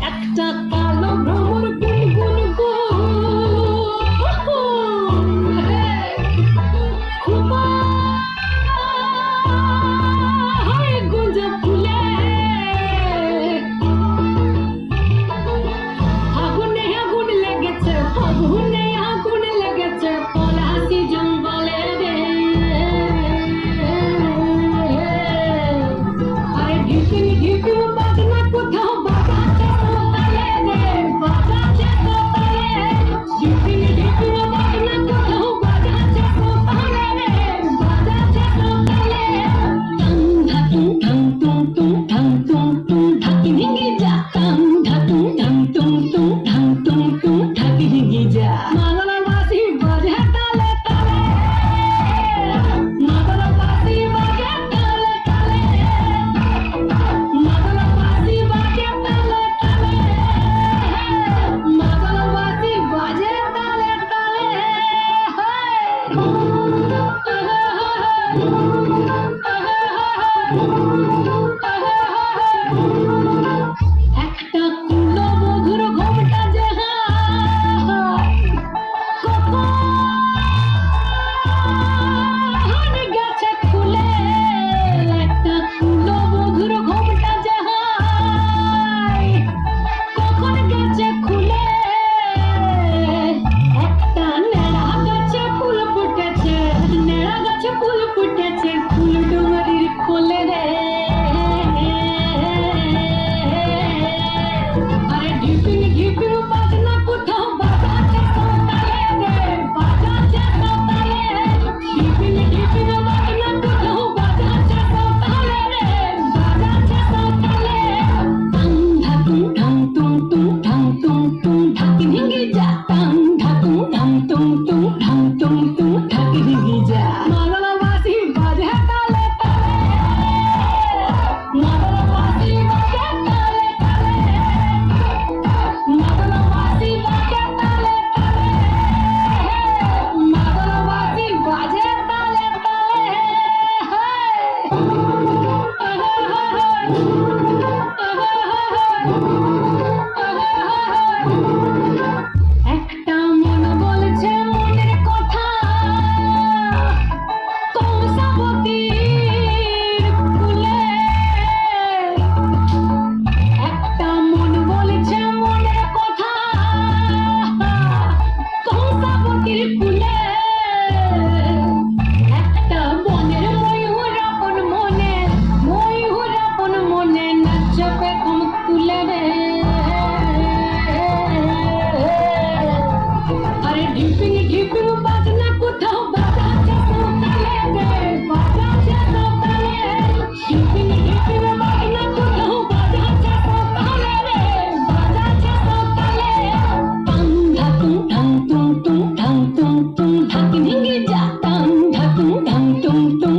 একটা কালো ভ্রমর গুনগুন খুবা গুঞ্জ ফুলে আগুনে আগুন লেগেছে ফাগুনে আগুন লেগেছে পলাশি জঙ্গলে রে আরে ঢিপিন ঢিপিন বাজনা কোথাও বাজাচ্ছে তালে রে বাজাচ্ছে তালে ঢিপিন ঢিপিন বাজনা কোথাও বাজাচ্ছে তালে রে বাজাচ্ছে তালে ঢং ঢং টুং টুং ঢাকি ভেঙে যা ঢং ঢং ঢং টুং টুং ঢং টুং টুং ঢাকি ভেঙে যা মাদলা বাঁশি বাজে তালে তালে মাদলা বাঁশি বাজে তালে তালে মাদলা বাঁশি বাজে তালে তালে মাদলা বাঁশি বাজে তালে তালে একটা কুলো মধুর ঘোমটা যে কখন গেছে খুলে একটা কুলো মধুর ঘোমটা যে কখন গেছে খুলে একটা নেড়া গাছে ফুল ফুটেছে নেড়া গাছে ফুল ফুটেছে ফুল ডুঙরির কোলে রে আরে ঢিপিন ঢিপিন বাজনা কোথাও বাজাচ্ছে তালে রে বাজাচ্ছে তালে ঢিপিন ঢিপিন বাজনা কোথাও বাজাচ্ছে তালে রে বাজাচ্ছে তালে ঢং ঢং টুং টুং ঢং টুং টুং ঢাকি ভেঙে যা ঢং ঢং টুং টুং ঢং টুং টুং ঢাকি ভেঙে যা মাদলা বাঁশি বাজে তালে তালে মাদলা বাঁশি বাজে তালে তালে মাদলা বাঁশি বাজে তালে তালে মাদলা বাঁশি বাজে তালে তালে একটা মন বলছে মনের কথা কৌশাবতীর কুলে একটা মন বলছে মনের কথা কৌশাবতীর কুলে একটা বনের ময়ূর আপন মনে নাচবে কম তুলে রে আরে ঢিপিন ঢিপিন বাজনা কোথাও বাজাচ্ছে তালে রে বাজাচ্ছে তালে ঢিপিন ঢিপিন বাজনা কোথাও বাজাচ্ছে তালে রে বাজাচ্ছে তালে ঢং ঢং টুং টুং ঢং টুং টুং ঢাকি ভেঙে যা ঢং ঢং টুং টুং